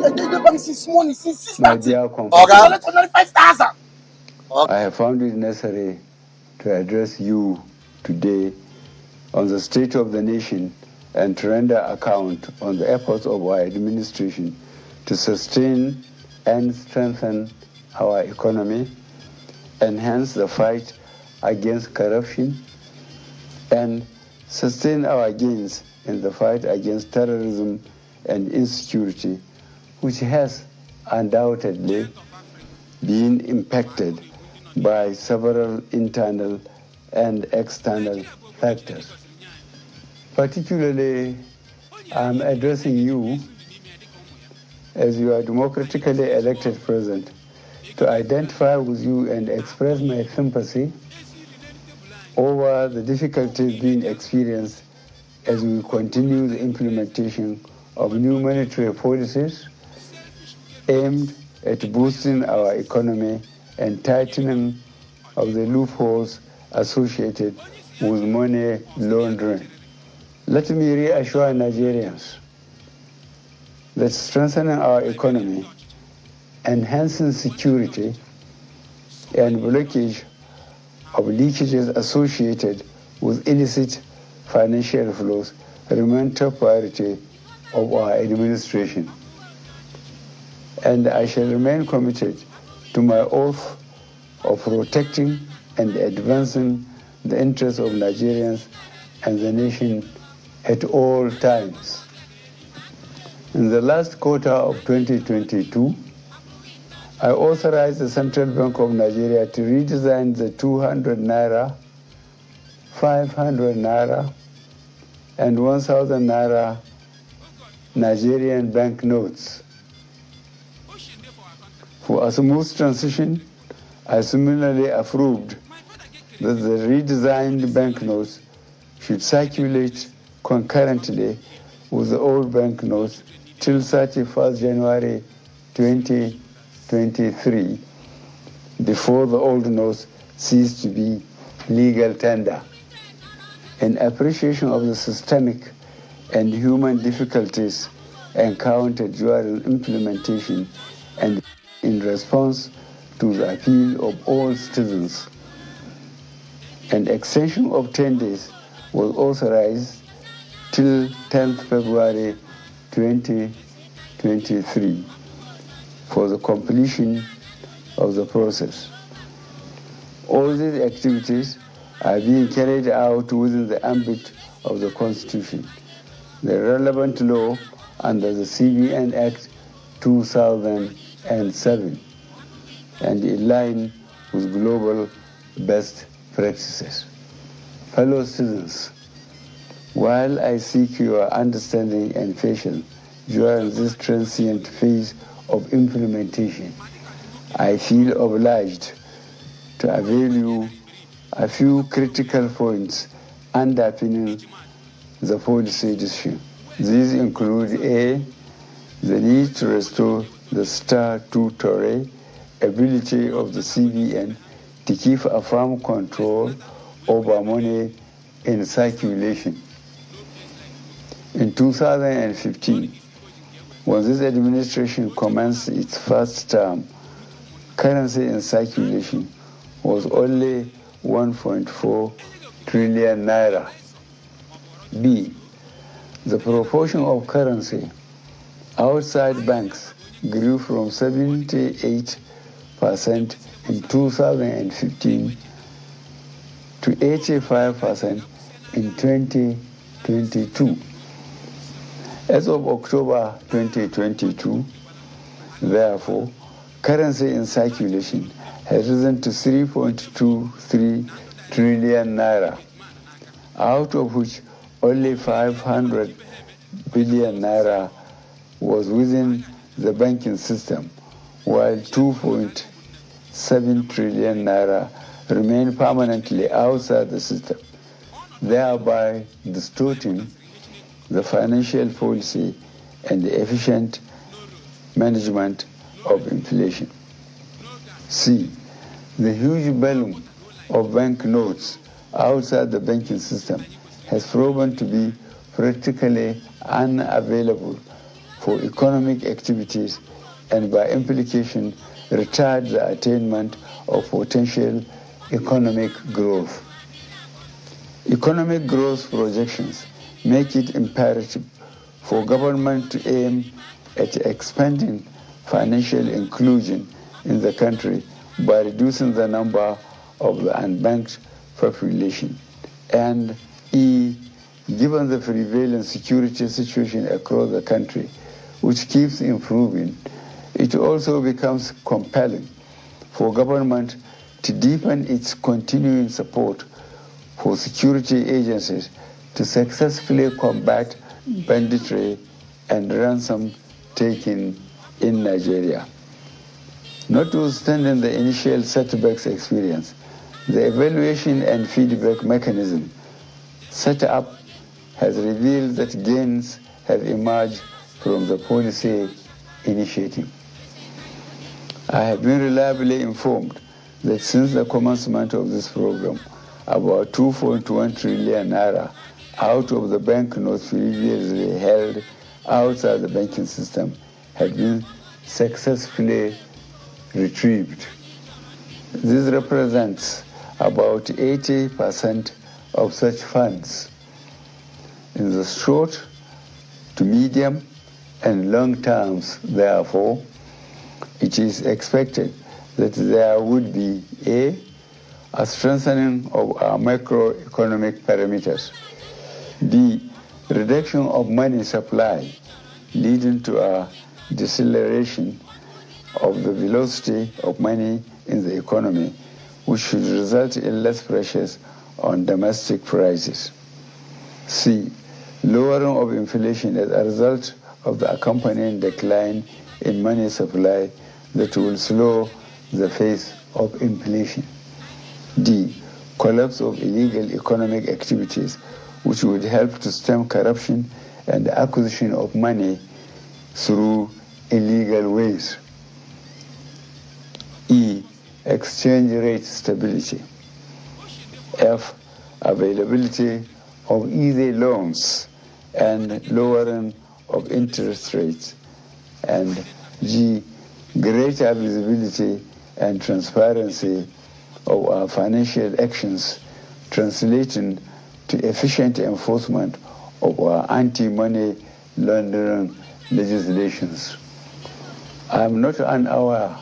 The bank since morning, since My dear compatriots, 5,000. I have found it necessary to address you today on the state of the nation and to render account on the efforts of our administration to sustain and strengthen our economy, enhance the fight against corruption, and sustain our gains in the fight against terrorism and insecurity, which has undoubtedly been impacted by several internal and external factors. Particularly, I'm addressing you as your democratically elected president to identify with you and express my sympathy over the difficulties being experienced as we continue the implementation of new monetary policies aimed at boosting our economy and tightening of the loopholes associated with money laundering. Let me reassure Nigerians that strengthening our economy, enhancing security, and blockage of leakages associated with illicit financial flows remain top priority of our administration. And I shall remain committed to my oath of protecting and advancing the interests of Nigerians and the nation at all times. In the last quarter of 2022, I authorized the Central Bank of Nigeria to redesign the 200 naira, 500 naira, and 1,000 naira Nigerian banknotes. For a smooth transition, I similarly approved that the redesigned banknotes should circulate concurrently with the old banknotes till 31st January 2023, before the old notes cease to be legal tender. In appreciation of the systemic and human difficulties encountered during implementation and in response to the appeal of all citizens, an extension of 10 days was authorized till 10th February 2023 for the completion of the process. All these activities are being carried out within the ambit of the Constitution, the relevant law under the CBN Act 2007, and in line with global best practices. Fellow citizens, while I seek your understanding and patience during this transient phase of implementation, I feel obliged to avail you a few critical points underpinning the policy decision. These include A, the need to restore the statutory ability of the CBN to keep a firm control over money in circulation. In 2015, when this administration commenced its first term, currency in circulation was only 1.4 trillion naira. B, the proportion of currency outside banks grew from 78% in 2015 to 85% in 2022. As of October 2022, therefore, currency in circulation has risen to 3.23 trillion naira, out of which only 500 billion naira was within the banking system, while 2.7 trillion naira remained permanently outside the system, thereby distorting the financial policy and the efficient management of inflation. C, the huge volume of banknotes outside the banking system has proven to be practically unavailable for economic activities and by implication retard the attainment of potential economic growth. Economic growth projections make it imperative for government to aim at expanding financial inclusion in the country by reducing the number of the unbanked population. And E, given the prevalent security situation across the country, which keeps improving, it also becomes compelling for government to deepen its continuing support for security agencies to successfully combat banditry and ransom taking in Nigeria. Notwithstanding the initial setbacks experience, the evaluation and feedback mechanism set up has revealed that gains have emerged from the policy initiative. I have been reliably informed that since the commencement of this program, about 2.1 trillion naira out of the banknotes previously held outside the banking system had been successfully retrieved. This represents about 80% of such funds. In the short to medium and long terms, therefore, it is expected that there would be a strengthening of our macroeconomic parameters, B, reduction of money supply leading to a deceleration of the velocity of money in the economy, which should result in less pressures on domestic prices. C, lowering of inflation as a result of the accompanying decline in money supply that will slow the pace of inflation. D, collapse of illegal economic activities, which would help to stem corruption and the acquisition of money through illegal ways. E, exchange rate stability. F, availability of easy loans and lowering of interest rates. And G, greater visibility and transparency of our financial actions, translating to efficient enforcement of our anti-money laundering legislations. I am not unaware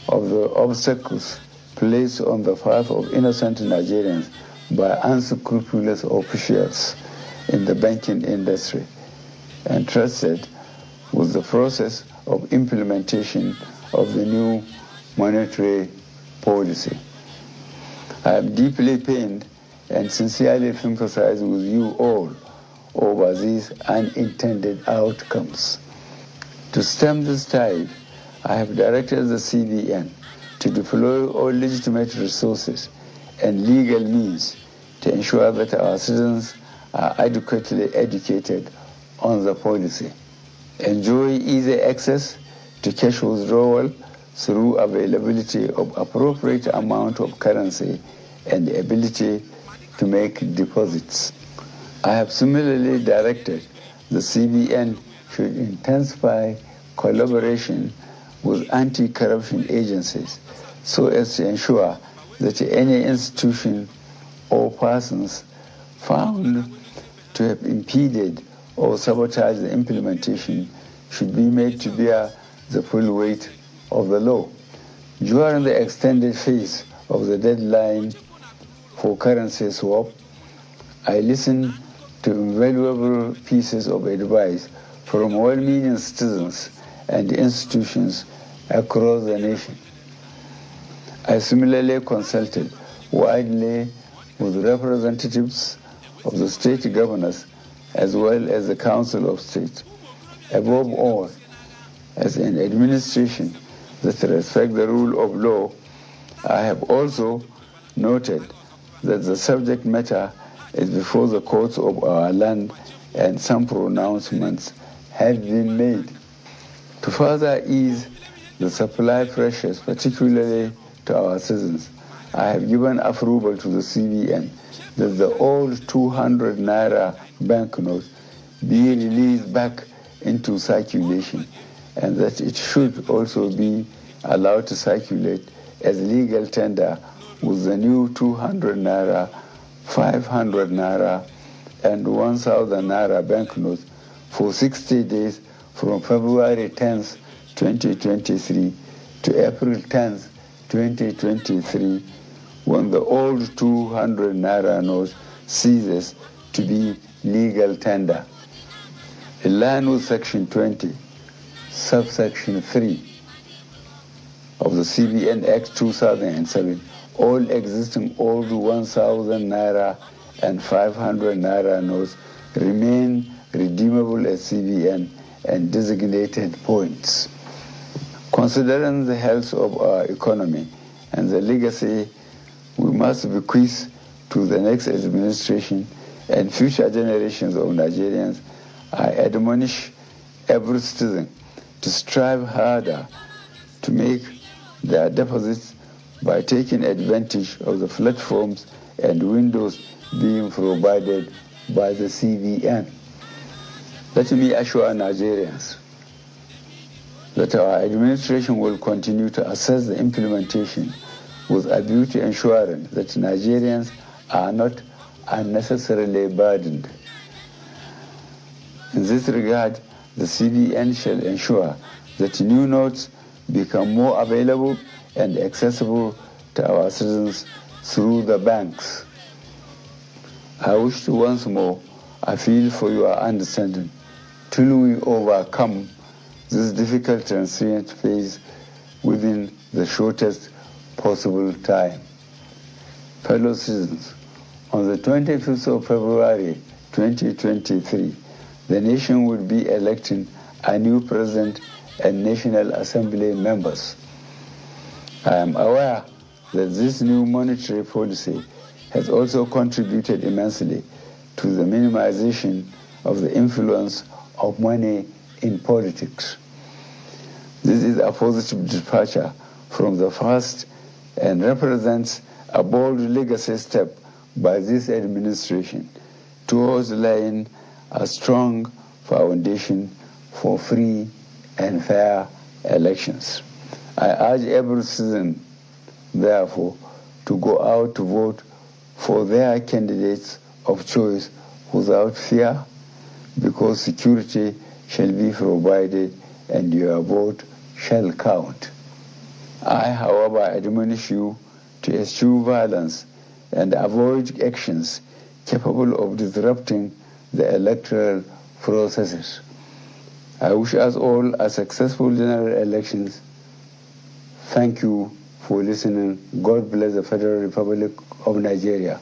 of the obstacles placed on the path of innocent Nigerians by unscrupulous officials in the banking industry, entrusted with the process of implementation of the new monetary policy. I am deeply pained and sincerely sympathize with you all over these unintended outcomes. To stem this tide, I have directed the CBN to deploy all legitimate resources and legal means to ensure that our citizens are adequately educated on the policy, enjoy easy access to cash withdrawal through availability of appropriate amount of currency and the ability to make deposits. I have similarly directed the CBN should intensify collaboration with anti-corruption agencies so as to ensure that any institution or persons found to have impeded or sabotaged the implementation should be made to bear the full weight of the law. During the extended phase of the deadline for currency swap, I listened to invaluable pieces of advice from well-meaning citizens and institutions across the nation. I similarly consulted widely with representatives of the state governors as well as the Council of State. Above all, as an administration that respects the rule of law, I have also noted that the subject matter is before the courts of our land and some pronouncements have been made. To further ease the supply pressures, particularly to our citizens, I have given approval to the CBN that the old 200 naira banknotes be released back into circulation, and that it should also be allowed to circulate as legal tender with the new 200 naira, 500 naira, and 1,000 naira banknotes for 60 days from February 10th, 2023 to April 10th, 2023, when the old 200 naira note ceases to be legal tender. In line with Section 20, subsection 3 of the CBN Act 2007, all existing old 1,000 naira and 500 naira notes remain redeemable at CBN and designated points. Considering the health of our economy and the legacy we must bequeath to the next administration and future generations of Nigerians, I admonish every citizen to strive harder to make their deposits by taking advantage of the platforms and windows being provided by the CBN. Let me assure Nigerians that our administration will continue to assess the implementation with a view to ensuring that Nigerians are not unnecessarily burdened. In this regard, the CBN shall ensure that new notes become more available and accessible to our citizens through the banks. I wish to once more appeal for your understanding till we overcome this difficult transient phase within the shortest possible time. Fellow citizens, on the 25th of February 2023, the nation will be electing a new president and National Assembly members. I am aware that this new monetary policy has also contributed immensely to the minimization of the influence of money in politics. This is a positive departure from the past and represents a bold legacy step by this administration towards laying a strong foundation for free and fair elections. I urge every citizen, therefore, to go out to vote for their candidates of choice without fear, because security shall be provided and your vote shall count. I, however, admonish you to eschew violence and avoid actions capable of disrupting the electoral processes. I wish us all a successful general elections. Thank you for listening. God bless the Federal Republic of Nigeria.